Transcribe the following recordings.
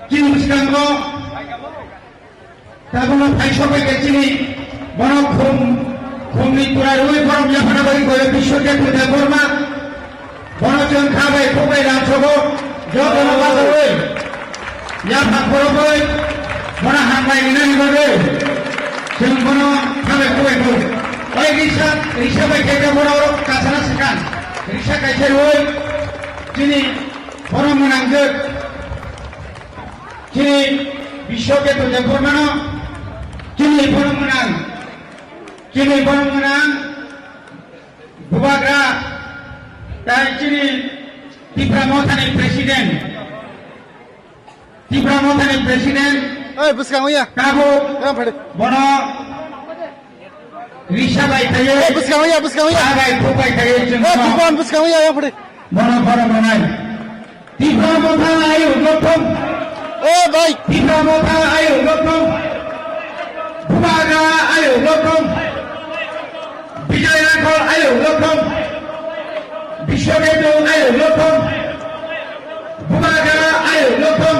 চিনি সিদ্ধান্ত তারপর ভাইসবাইকে চিনি বড় ঘুমনি তোরার ওই বড় জাফানাবাড়ি করে বিশ্বকে পূজা কর্মা বনজন খাবে খুবই রাজব যখন বাজাবে জাফা করবে বড় হাঙ্গাই নিনানি করবে जों बनो खाबे खुबै खौ ओइ रिसा बायखे बड़ काछाना सिखान रिसा गायसे ओइ दिनै बड़ मोनांजो दिनै बिश्वके तुजे फोरमानो दिनै बड़ मोनां बुबाग्रा ताय दिनै त्रिपुरा मथानि प्रेसिडेन्ट ओइ बुसखाङो या काबु बनो रिसा बाय थायो बुसखाङो या आबाय खुबाय थायो जों बुकान बुसखाङो या फडे बनो बड़ मोनाय त्रिपुरा मथा आयु गौतम ओ भाई त्रिपुरा मथा आयु गौतम बुबाग्रा आयु गौतम विजय राघव आयु गौतम विश्वकेतु आयु गौतम बुबाग्रा आयु गौतम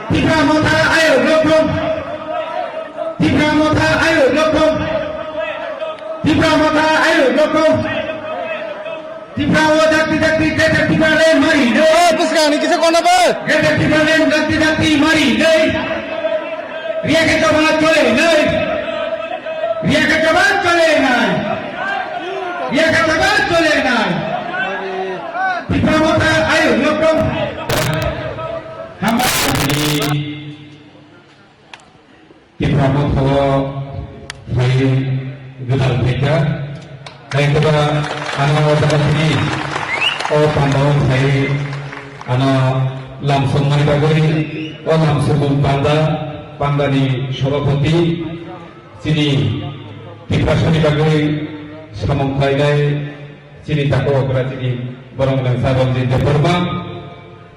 त्रिपुरा मथा आयु गौतम त्रिपुरा मथा आयु गौतम त्रिपुरा मथा आयु गौतम त्रिपुरा वो जाति के त्रिपुरा ले मरी दे बुसखाङो किसे कोन बे के त्रिपुरा ले जाति मरी दे रिया के जवान चले नहीं त्रिपुरा मथा आयु गौतम हम त्रिपुरा मथा भाई गोदान फैसा दायित्व आना वातावरणी और पांडव भाई आना लामसंग मानी बागरी और लामसंग पांडानी सभापति चिनी त्रिपुरा शनि बागरी सामंथायनाय चिनी ताको अग्रा चिनी बरंगलां साबंजित बर्मा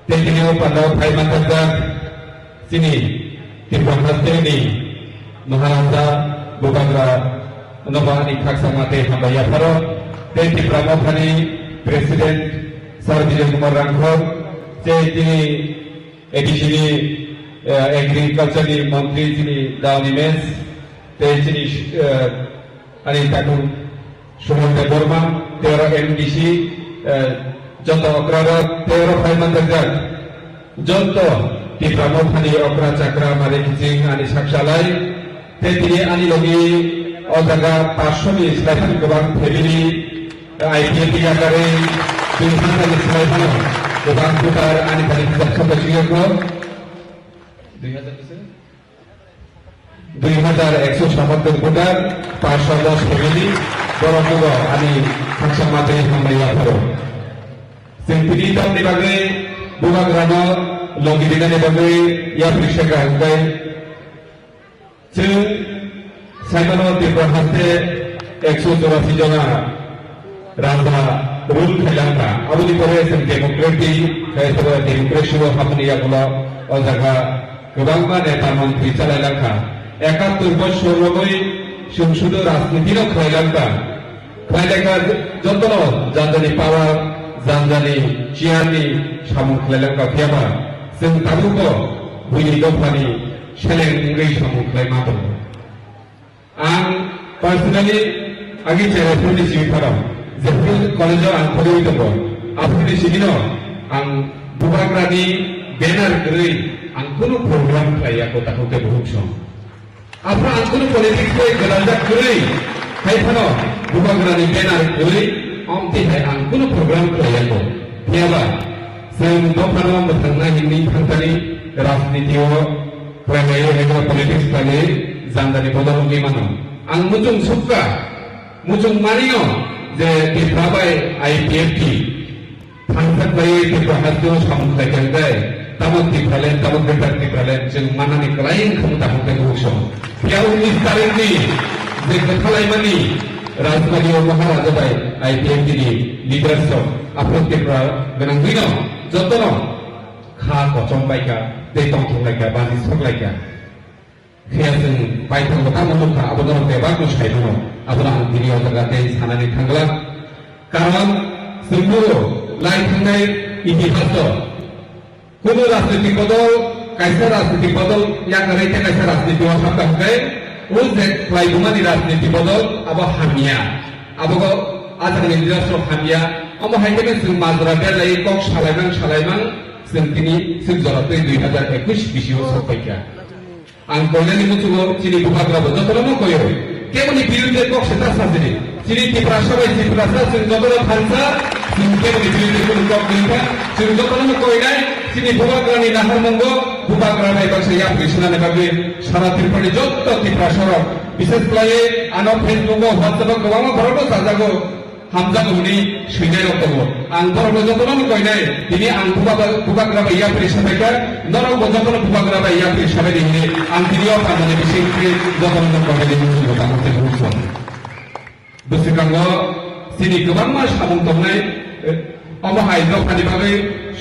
तेजिनियाव पांडव भाई मानथाजा चिनी त्रिपुरा हास्टेलनि महाराजा बुबाग्रा नबानि खाकसामाते हामबाया फारो ते त्रिपुरा मथानि प्रेसिडेंट सर विजय कुमार रांघव जे दिनै एडिसिनि एग्रिकालचारनि मंत्री जिनि दावनि मेस ते जिनि अनि ताकु सुमंत बर्मा तेरो एमडीसी जत अक्रार तेरो फाइमानजाक जत त्रिपुरा मथानि अक्रा चाक्रा मारे किजिं अनि साक्षालाय ते दिनै आनि लगी अजागा 500 नि स्लाइफान गोबां फेमिलि आईपीएलनि आगारै 200 नि स्लाइफान गोबां भुटार आनि फानि जाखोबसिगो 2100 समर्थक भुटार 510 फेमिलि बरमुगो आनि खाकसामाते हामबाया फारो जों बिनि दामनि बागै बुबाग्रानो लगिदिनानि बागै या प्रिसेगा हंगाय जों साइमानो त्रिपुरा हास्ते 184 जना राजा रुल खायलांगा अबुनि परे जों डेमोक्रेसी हामनिया गुला अजागा गोबां नेता मंत्री चालायलांगा 71 बছর लगै संसद राजनीतिनो खायलांगा जतनो जानजानि पावार जानजानि चियारनि सामुं खायलांगा फैयाबा जों ताबुको बुयि दफानि सेलेंगै सामुं खायमा दं आं पार्सनेलि आगे चेहराफोरनि सिबिथाराव जेफोर कलेजाव आं फरायबाय दङ आफोरनि सिबिनो आं बुबाग्रानि बेनार गरै आं कुनु प्रग्राम खालायाखौ ताखौते बहुत सम आफोर आं कुनु पलिटिक्स गोलांजाक गरै खायफानो बुबाग्रानि बेनार गरै अमतिहाय आं कुनु प्रग्राम खालायाखौ फैयाबा जों दफानो मोथांना हिंनि थांतानि राजनीतियाव फरायनाय एबा पलिटिक्स खालि जानजानि बदलनि मानो आं मुजुं सुक्का मुजुं मानियो जे त्रिपुराबाय आईपीएफटी थांथाक बाय त्रिपुरा हास्टेल सामुखायखांगाय तामन त्रिपुरालेन तामन बेटार त्रिपुरालेन जों मानानि क्लाइन खमता हंगाय गौसम बेयाव निस्तारिनि जे गथालायमानि राजबारियाव महाराजा बाय आईपीएफटी नि लिडारशिप आफोर त्रिपुरा गोनां दिनो जतनो खा कचम बायका दै दंथंलायका बानि सकलायका खैयाजों बायथां बता मुलुखा आबोदन देबा गुसायदों आबोला आं दिनै अजागाते सानानै थांगला कारण जोंबो लाइ थांनाय इतिहास কোনো রাজনৈতিক বদল কাইসা রাজনৈতিক বদল ইয়াক রাইতে কাইসা রাজনীতি অসাধ্য হবে ও যে ক্লাইবুমানি রাজনীতি বদল আবো হামিয়া আবো আজানি নিরাশ্র হামিয়া আমো হাইতেকে जों মাজরা বেলাই কক সালাইমান जों তিনি जों জরাতে 2021 বিশিও সপাইকা আং কইলানি মুচুগো চিনি বুকাগ্রাবো যতরম কইও কেমনি বিরুদ্ধে কক সেটা সাজিনি চিনি ত্রিপুরা সবাই ত্রিপুরা जों যতরম ফানসা जों কেমনি বিরুদ্ধে কোন কক দিনকা जों যতরম কইনাই চিনি বুকাগ্রানি নাহার মঙ্গো বুকাগ্রা বাইবাসে ইয়া কৃষ্ণানে বাবে সারা ত্রিপুরানি যত ত্রিপুরা সরক বিশেষ করে আনো ফেসবুক হোয়াটসঅ্যাপ গোবাং বড় সাজাগো হামজাগো নি সুইনাই রক্তগো আং বড় যতরম কইনাই তিনি আং বুকাগ্রা ইয়া পরিষেবাকা নরক যতরম বুকাগ্রা ইয়া পরিষেবা দিনে আং তিনিও পামানে বিশেষ করে যতরম কইনাই মুসুগো তামতে বুঝছো বুসিকাঙ্গো চিনি গোবাং মা সামং তংনাই অমহাই দফানি বাবে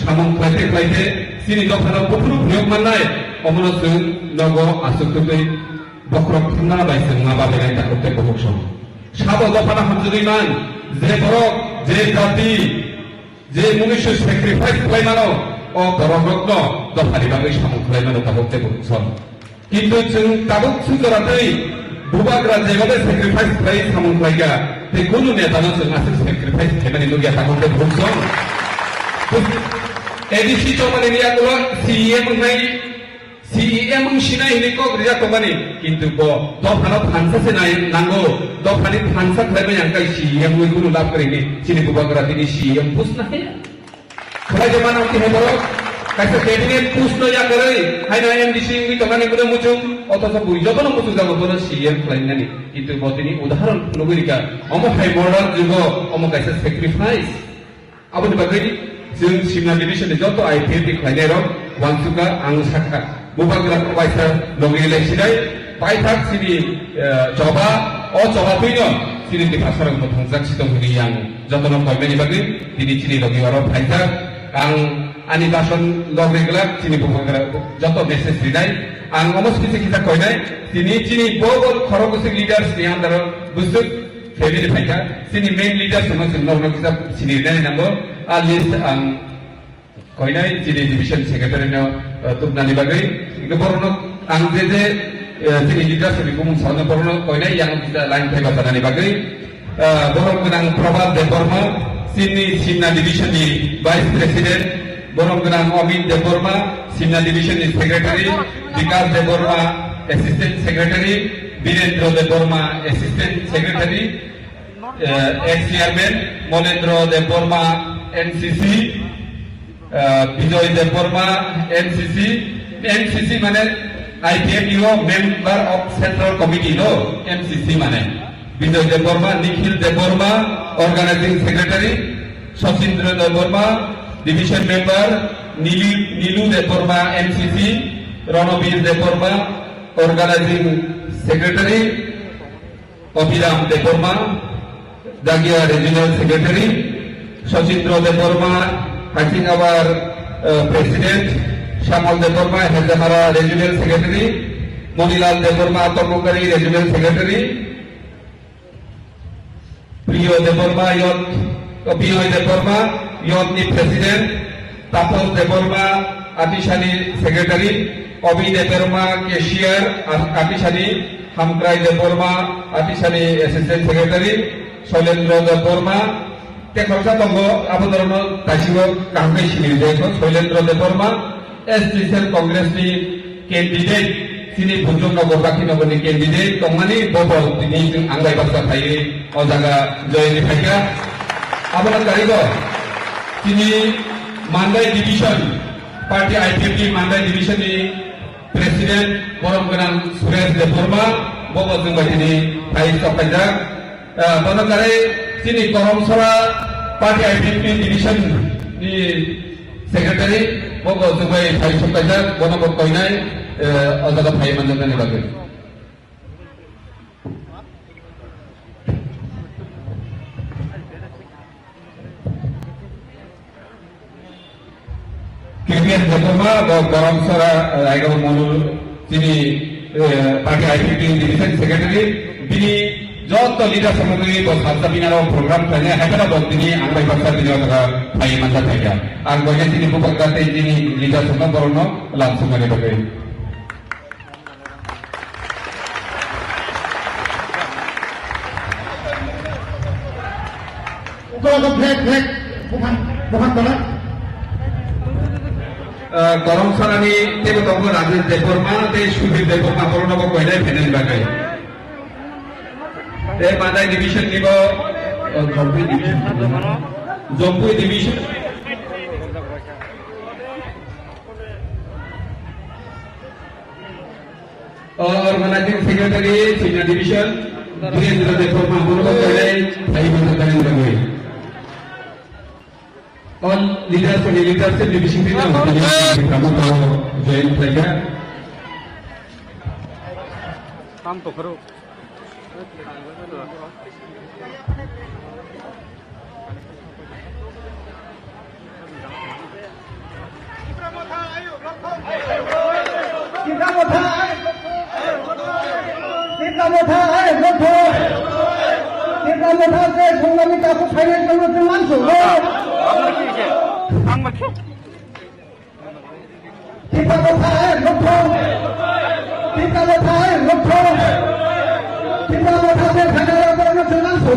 সামং ক্লাইতে চিনি দফানো পুরু নিয়োগ মাননাই অমন जों নগ আসুকতৈ বক্রক থানা বাইছে মা বাবে নাই তাকতে বহুত সম সাব দফানা হামজুদি মান যে বরক যে জাতি যে মনুষ্য স্যাক্রিফাইস খাইমানো ও বররত্ন দফানি বাবে সামং খাইমানো তাকতে বহুত সম কিন্তু जों তাবুক সুজরাতেই বুবাগ্রা যেভাবে স্যাক্রিফাইস খাই সামং খাইগা তে কোনো নেতানো जों আসে স্যাক্রিফাইস খাইমানি লগিয়া তাকতে বহুত সম এডিসি চমানি নিয়াগুলো সিএম সিনাই হিনি কক রিয়া কমানি কিন্তু ব দফানো ফানসাসে নাই নাঙ্গো দফানি ফানসা খাইবে ইয়াঙ্কাই সিএম ওই গুলো লাভ করেনি চিনি বুবাগ্রা তিনি সিএম পুস না হে খলাই জমানা কি হে বড় কাইসা ক্যাবিনেট পুস ন ইয়া করে হাইনা এমডিসি উই তমানি গুলো মুচুং অথচ বুই যতন মুচুং যাবো বড় সিএম খাইনানি কিন্তু ব তিনি উদাহরণ লগরিকা অম হাই মডার্ন যুগ অম কাইসা স্যাক্রিফাইস আবুনি বাগৈ जों सिमना डिभिजन যত আইপিএফ খাইনাই রক ওয়ানসুকা আং সাকা বুবাগ্রা পাইসা লগিলে সিনাই পাইথাক সিনি জবা ও জবা তুইন সিনি দিফাসার মথংজাক সিতং হিনি আং যতন কইমেনি বাগৈ তিনি চিনি লগিওয়ার পাইথাক আং আনি বাসন লগিগলা চিনি বুবাগ্রা যত মেসেজ দিনাই আং নমস্কিসে কিতা কইনাই তিনি চিনি বগল খরগসি লিডার্স নি আন্দার বুঝু ফেমিলি পাইকা চিনি মেইন লিডার্স সমস্ত নরন কিতা চিনি নাই number a list ang koinai chini division secretary no tupnani bagai igborno ang je chini leadership kumung sauna borno koinai yang bisa line thai batanani bagai borong kenang Prabhat Deborma chini Simna division ni vice president borong kenang Omid Deborma Simna division ni secretary Vikas Deborma assistant secretary Birendra Deborma assistant secretary ex chairman Monendra Deborma NCC, Bijoy Deborma, NCC মানে IPMU member of Central Committee no MCC মানে Bijoy Deborma, Nikhil Deborma, organizing secretary, Sashindra Deborma, division member, Nilu Deborma, MCC, Ranobir Deborma, organizing secretary, Abhiram Deborma, Dagia regional secretary, Sashindra Deborma, acting our president, Shamal Deborma, Hedamara regional secretary, Monilal Deborma, Tomokari regional secretary, Priyo Deborma, Priyo Deborma, Yotni president, Tapos Deborma, Atishani secretary, Obi Deborma, cashier, Atishani, Hamkrai Deborma, Atishani assistant secretary, Solendra Deborma, Teknologi tonggo abodorno tasigo kangkai sini jeko Soilendra Deborma SDCL Congress ni candidate sini Bujung Nogor Baki Nogor ni candidate tongmani bobol tini anggai basa khai ojaga join phaika abona karigo sini Mandai division party IPP Mandai division ni president Borong Genang Suresh Deborma bobol jung tini khai sopajak bono kare sini Koromsora party IPP division ni secretary bogo subai thai sopajak bono ko koinai ojaga phai manjana ni bagai Kirmian Deborma bo Koromsora Raigaw Monul sini party IPP division secretary bini যত leader সমগ্রী সাতটা বিনারও programme থাকে হায়দ্রাবাদ তিনি আমরা বাচ্চা তিনি ভাই মানটা থাকে আর গজে তিনি বুকাতে তিনি লিডার সমগ্র বরণ লাঞ্ছনারে থাকে উপলব্ধ ফ্লেগ ফ্লেগ বুখান তোলা গরম সারানি তেব তঙ্গ রাজেশ দেববর্মা তে সুধীর দেববর্মা বরণব কইলাই ফেনেল বাগাই তে মাদাই ডিভিশন নিব জম্পুই ডিভিশন और managing secretary senior division Dhirendra Debbarma बरणब कइलाई भाई बंधु करेंद्र गई और लीडरशिप डिवीजन के नाम कामों को जॉइन किया काम तो करो সংগ্রামী কাকু ফাইনাল করতে মানছো টিকা কোথায় লক্ষ্য টিকা কোথায় লক্ষ্য টিকা কোথাতে ফাইনাল করতে মানছো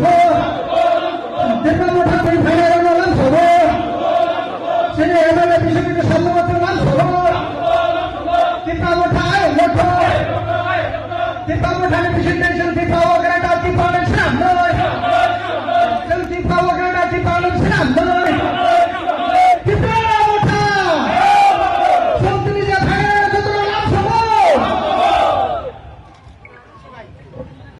টিকা কোথাতে ফাইনাল করতে মানছো সেটা এমএলএ বিশেষজ্ঞ সম্মত মানছো টিকা কোথায় লক্ষ্য টিকা কোথায় বিশেষজ্ঞ টিকা